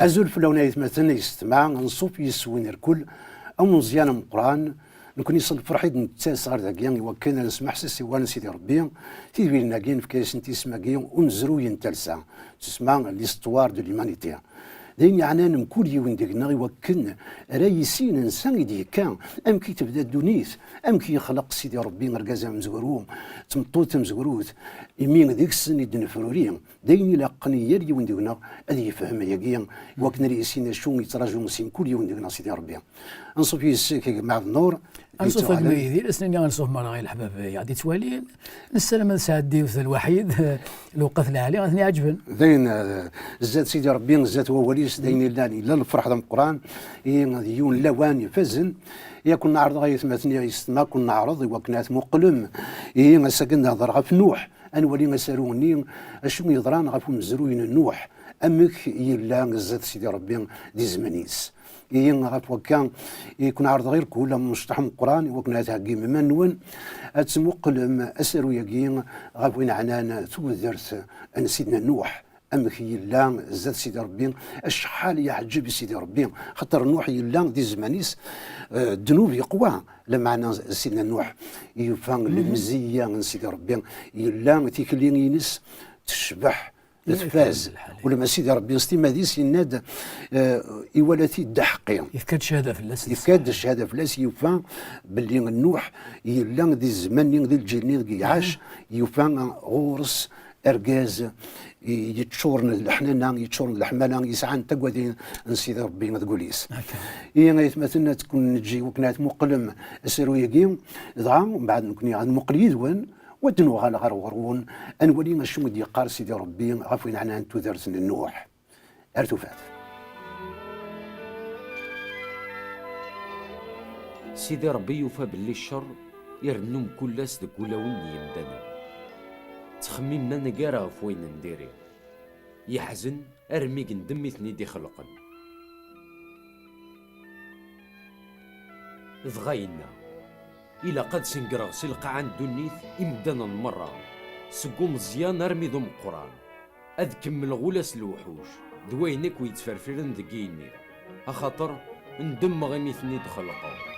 أزول فلونا مثلا يستمع نصوف يسوين الكل أو مزيان من القرآن نكون يصل فرحيد نتاس غير ذاكيا وكان نسمح سي وانا سيدي ربي تيبي لنا كاين في كاس نتي سماكيا ونزرو ينتلسا تسمع ليستوار دو ليمانيتي دين يعني نمكول يوين ديكنا يوكن رايسين انسان يدي كان ام كي تبدا الدنيس ام كي يخلق سيدي ربي مركزا مزغروم تمطوط مزغروت يمين ديك السن يدن فروريا دين لا قنيه يوين ديكنا هذه يفهم ياكيا وكن ريسين شو يتراجعوا مسين كل يوين ديكنا سيدي ربي انصف يسك مع النور انصف الميدي الاسنين انصف مراغي الحباب يعدي توالين السلام سعدي وث الوحيد لو قتل عليه غادي عجبن زين زاد سيدي ربي زاد هو وليس دين لاني لا الفرح ذم القران يون لواني فزن يا كنا نعرض غاية مثني يستما كنا نعرض وكنات مقلم سكن نهضر غف نوح انولي مسالوني اشو يضران غف مزروين نوح امك يلا زاد سيدي ربي دي زمنيس غف وكان يكون عرض غير كل مشطح من القران وكنا تهقي منون اتمقلم اسرو يقين غف وين عنان توذرت ان سيدنا نوح امك يلا زاد سيدي ربي الشحال يعجب سيدي ربي خاطر نوح يلا دي زمانيس الذنوب يقوى لمعنى سيدنا نوح يفان المزيه من سيدي ربي يلا تيكلين ينس تشبح تفاز ولما سيدي ربي نستيما ديس يناد إولاتي الدحقي يفكاد شهاده في اللاس يفكاد الشهاده في اللاس يفان باللي نوح يلا دي الزمان دي الجيل دي عاش يفان غورس ارجاز يتشورن الحنان يتشورن الحماله يسعى تقودين نسيد ربي ما تقوليس هي مثلا تكون نجي وكنات مقلم اسرو يقيم ضاع من بعد نكون عند مقليد وين ودنو غال غرون انولي ما شو مدي قار سيدي ربي عفوا عنا انتو درس النوح ارتفات سيدي ربي يوفى باللي الشر يرنم كل اس دك ولا وين يمدنا تخممنا نقارا في وين نديري يحزن ارمي قندمي ثنيدي خلقا ضغينا إلا قد سنقرغ سلقة عن دنيث إمدانا المرة سقو مزيان ارمي ذم القرآن أذ كمل غولاس الوحوش دوينك ويتفرفرن دقيني أخاطر ندم غيمي ثنيد خلقا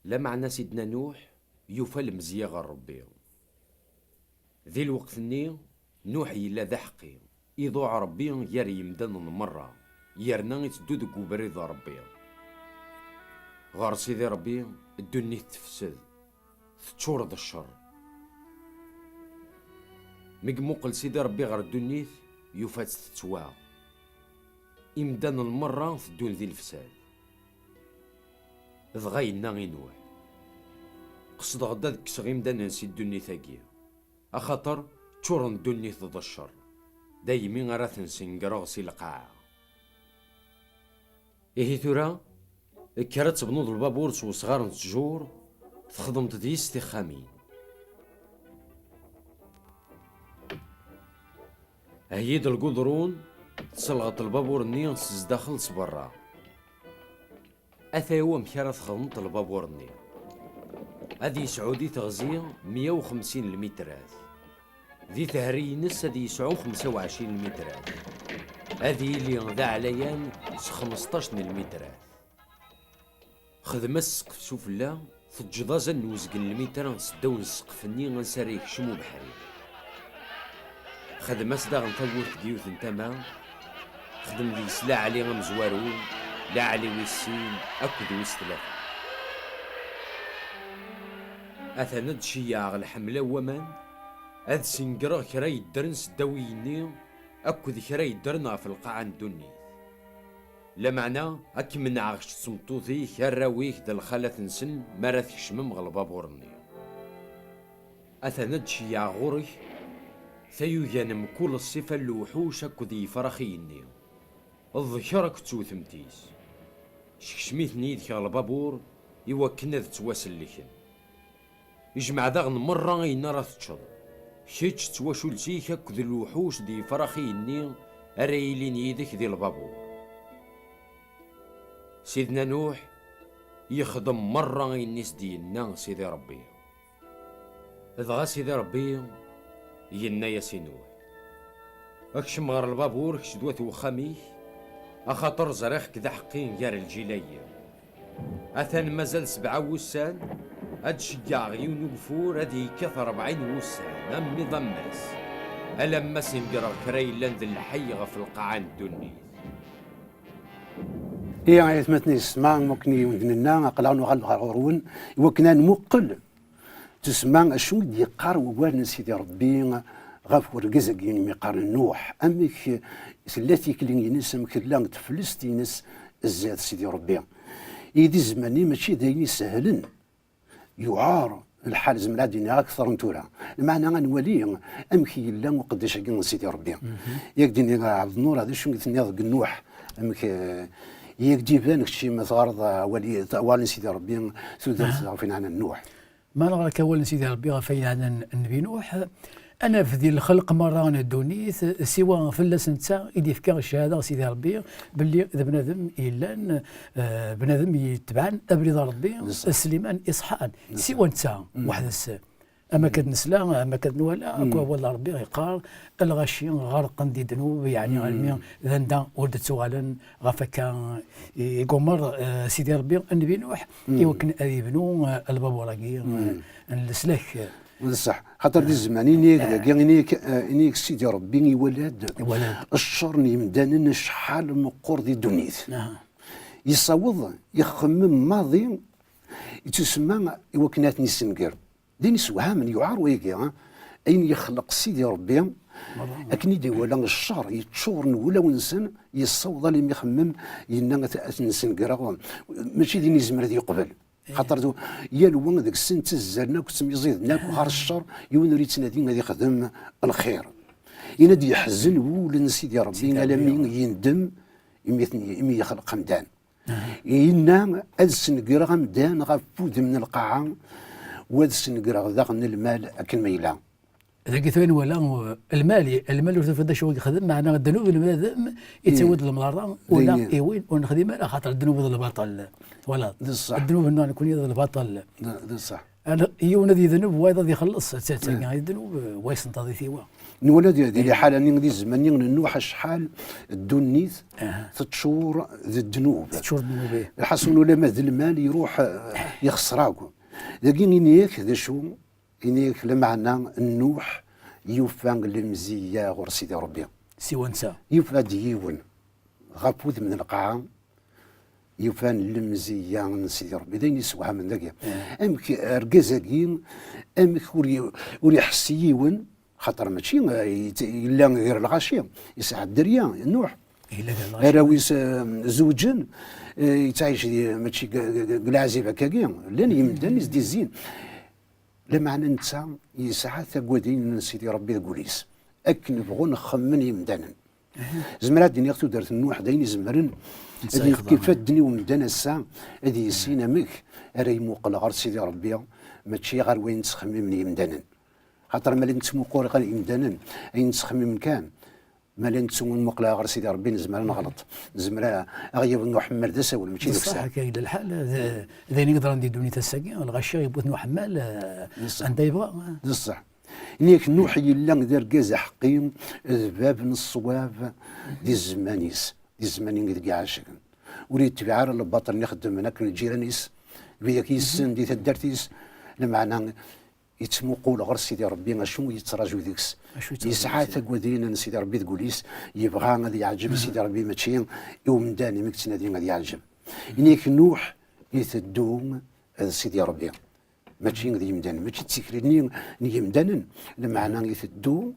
لا معنى سيدنا نوح يوفى المزية غير ربي ذي الوقت ني نوح يلا ذا حقي يضوع ربي يار يمدن مرة يارنا يتدو دك وبريض ربي غار سيدي ربي الدنيا تفسد تشورد الشر مقموقل سيدي ربي غير الدنيا يوفى تتوا إمدان المرة في الدون ذي الفساد ضغينا غينوح قصد غدا ذك صغيم دا ننسي الدنيا ثاقية أخاطر تشورن الدنيا ضد الشر دايمين غرا تنسنقرا سي القاعة إيه ثورا كرات بنوض البابور وصغار نتجور تخدمت ديس تخامين هيد القدرون تسلغط البابور النيل تزداخل صبرا أثا هو مكارا تخدمت البابور النيل هذه سعودي تغزي 150 المترات ذي ثهري نس هذه يسعو 25 المترات هذه اللي ذا عليان 15 المترات خدمة السقف شوف لا تجضازا نوزق المتر نسداو السقف الني غنساري يكشمو بحري خدمة سداغ نطور تقيوث نتاما خدم لي سلا علي غمزوارو لا علي ويسين أكد ويس ثلاثة أثند شياغ الحملة ومان أذ سنقرا كرا يدرن سداويني أكد كرا يدرن في القاعة الدنيا لا معنى أك من عاغش تسمطوثي كراويك دا الخالة نسن مرات يشمم غالبابورني أثند شياغ غورك ثيو جانم كل الصفة الوحوش أكد يفرخيني الذكرك توثمتيس شكشميت نيد كالبابور يوكنا ذا تواسل لكن يجمع داغن مرة ينرى تشض كيتش تواشلتيك أكد الوحوش دي فرخيني أريلين يدك ذي البابور سيدنا نوح يخدم مرة الناس ديالنا سيدي ربي إذا سيدي ربي ينا يا سي نوح أكشم غير البابور كشدوات وخاميه أخاطر زريخ كذا حقين جار الجيلية أثان مازال 7 وسان هاد شجاع غيون وقفور هادي كثر 40 وسان أمي ضماس ألما سنقرا كريلان ذي الحي غف القاعة الدنيا إيه عيثمتني السماع ممكن يوندنا قلعنا غالغارون وكنا نمقل تسمع شو دي قار ووالن سيدي ربي غاف ورقزق يعني مقار نوح أمك سلاتي كلين ينسم كلان تفلستي نس الزاد سيدي ربي يدي زماني ماشي دايني سهلن يعار الحال زملاديني اكثر من تورا المعنى غنولي امكي لا وقداش كان سيدي ربي ياك ديني عبد النور هذا شنو قلت لي النوح امك ياك جيبان شي مثارض ولي سيدي ربي سودان فين عن النوح ما نغرك اول سيدي ربي غفين عن النبي نوح انا في ذي الخلق مره انا دونيث سوى فلاس نتا يدي فكا الشهاده سيدي ربي باللي اذا بنادم الا بنادم يتبعن ابريض ربي سليمان اصحاء سوى نتا واحد اما كنسلا اما كنولا والله ربي يقار الغشي غرقا دي ذنوب يعني علميا ذندا ولد سوالا غفكا يقمر سيدي ربي النبي نوح يوكن ابنو البابوراكي السلاك صح خاطر دي الزمان انيك سيدي ربي يولد الشر يمدان شحال مقور دي دنيت يصوض يخمم ماضي تسمى وكناتني السنقر ديني سوها من يعار ويقي اين يخلق سيدي ربي اكني دي ولا الشر يتشور ولا ونسن يصوض لي يخمم ينا نسنقر ماشي ديني زمر دي يقبل خاطر يا الوان ذاك السن تزرنا كنت يزيدنا غار الشر يون ريت نادي غادي يخدم الخير ينادي يحزن ولن سيدي ربي على مين يندم يمي يخلق حمدان ينا السنقرا غمدان غفود من القاعه وهذا السنقرا ذاك من المال اكل ميلا ذاك ثوين ولا المال ورث شو يخدم معنا الذنوب المذم يتسود المرضى ولا ايوين ونخدم على خاطر الذنوب البطل ولا الذنوب انه يكون البطل صح انا يوم ذي ذنوب وايضا يخلص تاعي هاي الذنوب وايس نتاضي ثيوا نولد هذه حاله نغدي الزمان نوح شحال الدنيث تشور ذي الذنوب تشور الذنوب الحسن ولا ماذ المال يروح يخسراكم لكن انيك ذا شو إنيك لمعنى النوح يوفان المزية غور سيدي ربي سوى نسا يوفى ديون غابوذ من القاعة يوفان المزية سيدي ربي داين يسوها من ذاك أمك أرقازاكين أمك وري حسيون خاطر ماشي إلا غير الغاشية يسعى الدريا النوح راويس زوجين يتعيش ماشي قلعزيب هكاكيا لان يمدن يزدي الزين لما ننسى يسعى تقودين سيدي ربي قوليس اكن بغون نخمن يمدانا زمرات دنيا اختو دارت النوح داين زمرن كيف الدنيا ومدانا الساعه هذه السينا مك راه يموقل غير سيدي ربي ماشي غير وين تخمم يمدانا خاطر ملي نتسمو قوري غير يمدانا اين تخمم كان مالي نتسون مقلا غير سيدي ربي نزمر نغلط نزمر اغيب نوح حمال دسا ولا ماشي داك الساعه صح كاين الحال ذا نقدر ندير دوني تساكي الغشا يبغى نوح حمال انت يبغى بصح نيك نوح يلا دار كازا حقيم ذباب الصواب دي الزمانيس دي الزمانين قد عاشق وليد تبع على الباطل اللي خدم هناك الجيرانيس بيا كيسن دي تدارتيس المعنى يتسمو قول غير سيدي ربي اشنو يتراجو ديكس يسعى تقودين سيدي ربي تقوليس يبغى غادي يعجب سيدي ربي ماشي يوم داني مكتنا دي غادي يعجب نيك نوح يتدوم سيدي ربي ماشي غادي يمدان ماشي تسكرني يمدان المعنى يتدو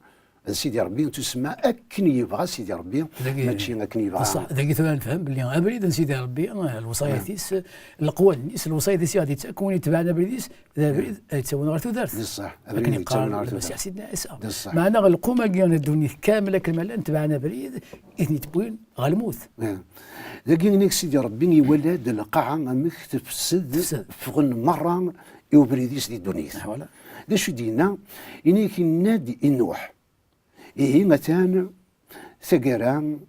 سيدي ربي تسمى اكن يبغى سيدي ربي ماشي اكن يبغى صح ذاك ثوان نفهم بلي ابريد سيدي ربي الوصايا تيس القوى الناس الوصايا تيس غادي تكون يتبعنا بريديس ابريد تسوون غير تدارت بصح لكن يقال بس سيدنا عيسى معنا القومه كاين الدنيا كامله كما تبعنا بريد اثني تبوين غالموت لكن نيك سيدي ربي يولد القاعه مك تفسد فغن مره يوبريديس دي الدنيا فوالا داش دينا انيك نادي النوح إيه مثلا ثقران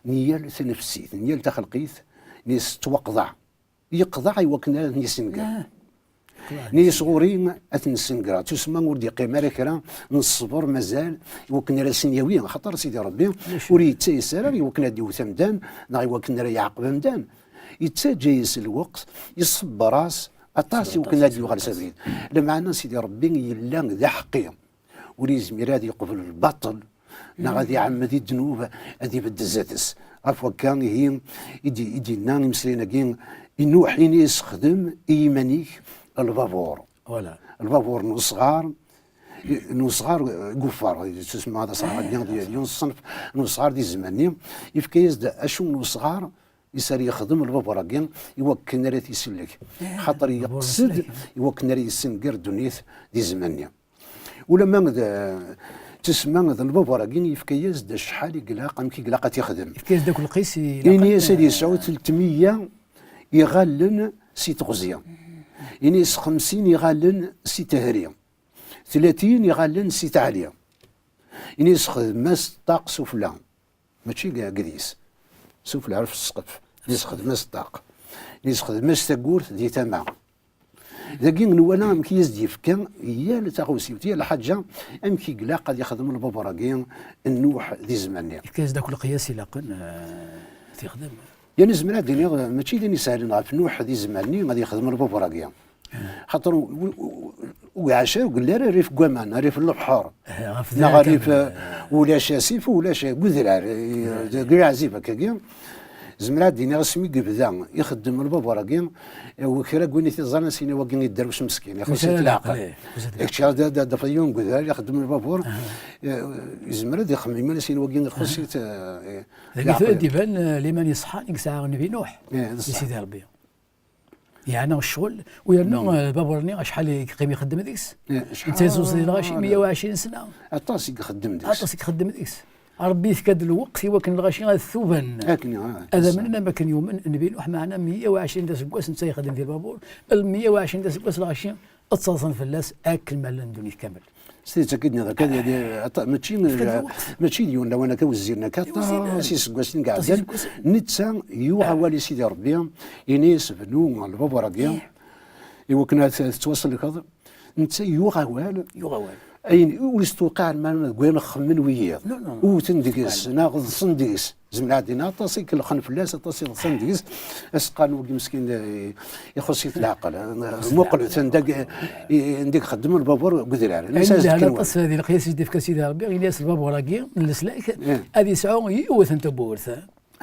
نيال تنفسيت نيال تخلقيت نيس توقضع يقضع يوكنا نيسنقر نيس غورين اتنسنقرا تسمى ورد يقيم ركرا نصبر مازال يوكنا راسنيويا خاطر سيدي ربي وريد تيسر يوكنا ديو ثمدان نا يوكنا يعقب مدان يتجايس الوقت يصب راس اطاس يوكنا ديو غير سبريد لمعنى سيدي ربي يلا ذا حقيم وريز ميراد يقبل الباطل نا غادي يعمد الذنوب هذه بالدزاتس عفوا كان هي يدي ناني مسلينا كين ينوح يستخدم ايمانيك البابور ولا البابور نصغار قفار تسمى هذا صار ديال الصنف نصغار دي الزماني يفكيز اشو نصغار يسال يخدم البابور كين يوكل راه تيسلك خاطر يقصد يوكل راه يسنقر دنيا دي زمانيه ولما تسمى ذا البابور كين يفكيز دا شحال يقلاق كي قلاقه تيخدم يفكيز داك القيس يعني سيدي يسعود 300 يغلن سي تغزيه يعني 50 يغلن سي تهريه 30 يغلن سي تعليه يعني يسخدم ماس طاق سفلى ماشي قديس سفلى عرف السقف يسخدم ماس طاق يسخدم ماس تاكورت دي تمام ذاكي نوالا مكيز ديفكا هي لتاغوسي هي الحاجه امكي قلاق قد يخدم البابوراكين النوح ذي زمانيا كاز داك القياس الا قن تيخدم يعني زمان الدنيا ماشي اللي ساهلين في نوح ذي زماني غادي يخدم البابوراكين خاطر وعاشر وقال لي ريف كوامان ريف البحر لا ريف ولا شاسيف ولا شي قذرار كاع عزيف هكاكيا زمرا دينا رسمي قبدا يخدم البابوراكين وكرا كوني تيزانا سيني واكين يدروش مسكين ياخذ سيت العقل اكشار دا فيون قذار يخدم البابور زمرا دي خميمه سيني واكين ياخذ سيت ذاك ديبان لمن يصحى ديك الساعه النبي نوح سيدي ربي يعني الشغل ويانا البابورني شحال يقيم يخدم ديكس انت توصل لغاشي 120 سنه اطاس يخدم ديكس ربي ثكاد الوقت يوكن الغاشي غير الثوبان هذا مننا ما كان يومن النبي نوح معنا 120 دا سكواس انت يخدم في البابور ال 120 دا سكواس الغاشي اتصل فلاس اكل مال الدنيا كامل سيدي تاكدني هذاك ماشي اليوم لو انا كوزيرنا كاطا سي سكواسين قاعدين نتسا يوغا والي سيدي ربي ينيس بنو البابوراكيا يوكنا تتواصل لك هذا نتسا يوغا وال اين ويستوقع ما كوين خمن وياه وتندقس ناخذ صنديس زمن عندنا طاسي كل خن فلاس طاسي صنديس اسقان وكي مسكين يخص العقل مقل تندق نديك خدم البابور قدرار لا طاس هذه القياس ديال كاسيدي ربي الناس البابور راكي السلاك هذه ساعه يوث انت بورث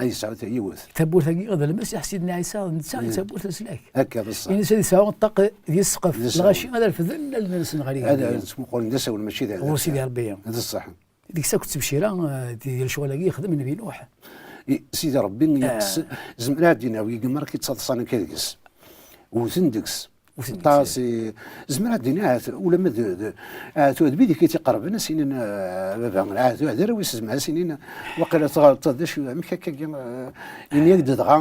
اي ساعه يوث تبورث هذا المسيح سيدنا عيسى نتسا تبورث السلاك هكا بصح يعني سيدي ساعه الطاق ديال السقف الغاشي هذا الفذن الناس غادي هذا اسمه قول الناس ولا ماشي هذا سيدي ربي هذا الصح ديك الساعه كنت بشيره ديال الشغل يخدم النبي نوح سيدي ربي يقص زمرا دينا ويقمر كيتصادصان كيدكس وثندكس طاسي زمرا دينا ولا ما تو بيدي كي تقربنا سنين بابا عاد هذا ويس زعما سنين وقيلا تضش مكا ان يقدد غا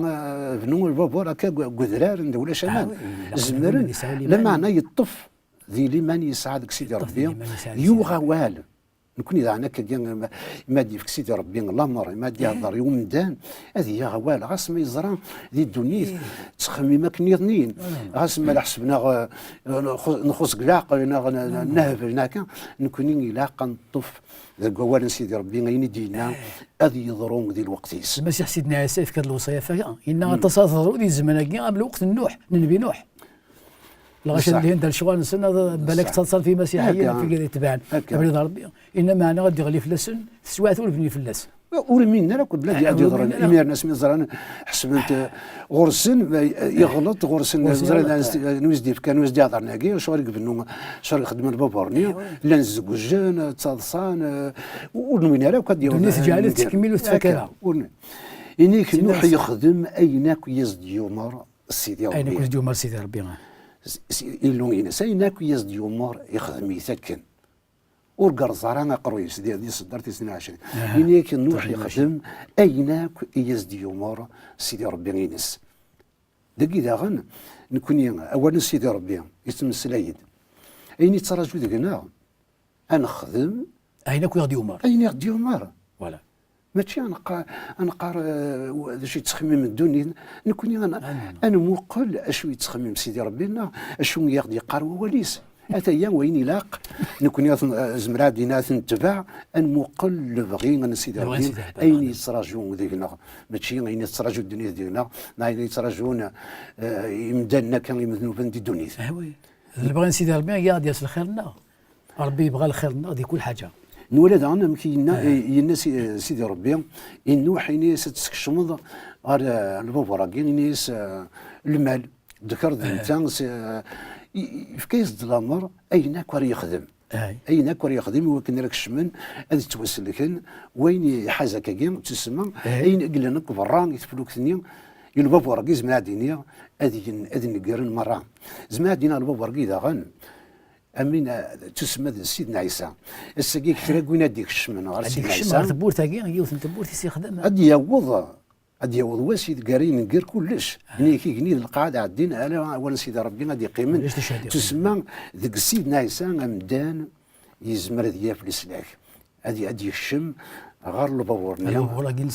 بنو البابور هكا قدرار ولا شمال زمرا لما انا يطف ذي لمن يساعدك سيدي ربي يوغا والو نكون اذا انا كدير ما دي في سيدي ربي الامر ما دي هضر يوم دان هذه هي غوال غاس ما يزرع ذي الدنيا تخمي ما كنيضنين غاس ما حسبنا نخص قلاق نهب هناك نكون لاقا نطف قوال سيدي ربي غين دينا هذه يضرون ذي الوقتيس المسيح سيدنا عيسى في كذا الوصيه فيها انها تصادروا ذي الزمن قبل وقت النوح نبي نوح الغش اللي عند الشغل سنه بالك تتصل في مسيحيه في كذا تبان قبل ربي انما انا غادي غلي فلسن سوات ولا فلس ورمينا لا كل بلاد يعدي يضرن امير ناس من زران حسبت غرسن يغلط غرسن زران نوزدي كان نوزدي هضرنا كي وشغل قبل شغل يخدم البابورني لا نزقوجان تصادصان ورمينا لا وكدير الناس جالت تكمل وتفكرها انيك نوح يخدم ايناك يزد يومر سيدي ربي ايناك يزد يومر سيدي ربي إلو سايناك يزد يومر يخدم يسكن ورقر زرانا قرويس دي صدرتي سنة 20 إنيك نوح يخدم أيناك يزد يومر سيدي ربي ينس دقي داغن نكون أولا سيدي ربي يسمى السلايد أين تراجو دقنا أنا خدم أيناك يغدي يومر أيناك يومر ولا ماشي انا قار شي تخميم الدنيا نكون انا موقل اشو يتخمم سيدي ربنا اشو ياخذ يقار وليس اتيا وين يلاق نكون زمرا دينا نتبع ان موقل بغي سيدي ربي اين يتراجعون ذيكنا ماشي اين يتراجعوا الدنيا ديالنا اين يتراجعون يمدلنا كان يمذنوبن دي الدنيا وي اللي بغى سيدي ربي يا ديال الخير لنا ربي يبغى الخير لنا هذه كل حاجه نولد عنا مكينا يناس سيدي ربي انه حين تستكشمض على البوفراكين يناس المال ذكر انت في كيس الامر اين كور يخدم اين كور يخدم وكن راك الشمن هذا توسل لكن وين حاجه كاين تسمى اين قلنا كبران يتفلوك ثاني البوفراكي زعما دينيا هذه نقرن مره زعما دينا البوفراكي داغن امين تسمى سيدنا عيسى السقي كثير كوين هذيك الشمن غير سيدنا عيسى تبور تاكي يوث تبور تيخدم غادي يعوض واسيد قارين ندير كلش ملي كيكني القاعده عدين انا ولا سيدي ربي غادي يقيمن تسمى ذيك سيدنا عيسى مدان يزمر ذيا في السلاك هذه الشم غير البابورني ولا كاين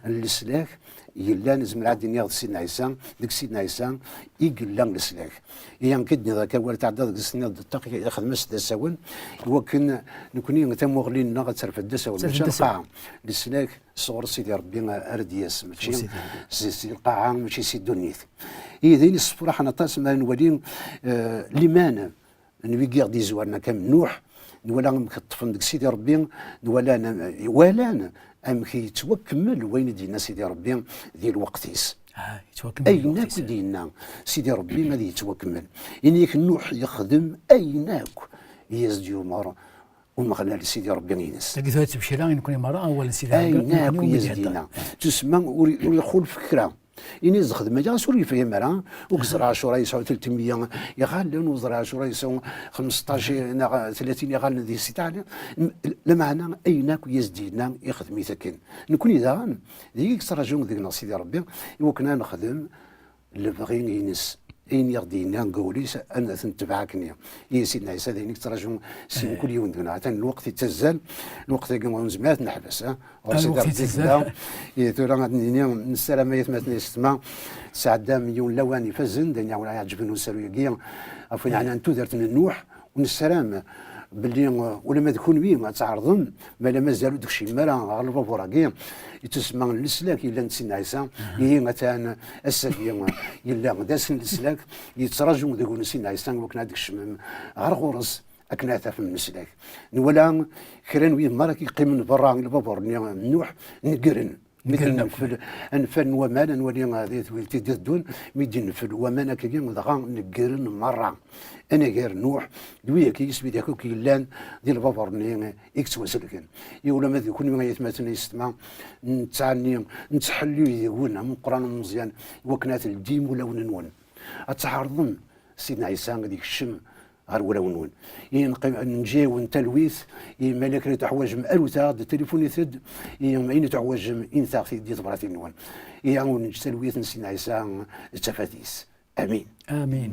السلاك يلا نزم العادي نياض سيدنا عيسى ديك سيدنا عيسى يقلا السلاك يعني كدني ذاك اول تاع داك السنه الدقيق ياخذ مسد ساون وكن نكوني تموغلين غترف الدساون ماشي القاعه السلاك صور سيدي ربي اردياس ماشي سي القاعه ماشي سي الدنيا اذا الصفره حنا تاسما نولي لمان نبي غادي زوارنا كم نوح ولا مكطفن ديك سيدي ربي ولا ام كيتوكمل وين دينا سيدي ربي ديال وقتيس ايناك دينا سيدي ربي ما يتوكمل انيك نوح يخدم ايناك يزديو مره ومغنى لسيدي ربي ينس لقيت هاد التبشيره نكون مرة اول سيدي ايناك يزدينا تسمى ويخول فكره إني زخد ما جا سوري فيها مرا وكسر عاشوراء يسعو 300 يغال وزر عاشوراء يسعو 15 30 يغال ذي ستة لمعنى أيناك يزدينا يخدم يسكن نكون إذا ذيك كسر جون ذيك نصيدي ربي وكنا نخدم اللي بغين ينس اين يغدينا نقوليس انا تنتبعكني يا سيدنا عيسى ذيك تراجعون سين كل يوم دنا حتى الوقت يتزال الوقت كان زمات نحبس الوقت يتزال ترى غادي السلامات ما تنسمع سعدا مليون لواني فزن دنيا ولا يعجبني السرويه عفوا يعني انتو درت من نوح ونسلام باللي ولا ما تكون بيه ما تعرضن ما مازالوا داك الشيء مالا غلبوا فراكي يتسمى السلاك الا نسينا عيسى هي مثلا السفيه الا داس السلاك يتراجعوا ذاك نسينا عيسى وكنا داك الشمم غير غرس اكنا تاف من السلاك ولا كران وين مرا كيقيم من برا البابور نوح نقرن مثل نفل انفن ومانا نولي غادي تدون ميدي نفل ومانا كي دغا نكرن مره انا غير نوح دويا كي يسبي داكو كي لان ديال البابورني اكس وسلكن يولا ما يكون ما يتمثل يستمع نتعني نتحلو يقولنا من القران مزيان وكنات الديم ولا ونون اتعرضن سيدنا عيسى غادي يكشم غير ولا ونون نجيو نتلويث ملك تحواج مألوثة التليفون يثد أين تحواج إنثى دي تبراتي نون نجتلويث نسينا عيسى التفاتيس. امين امين.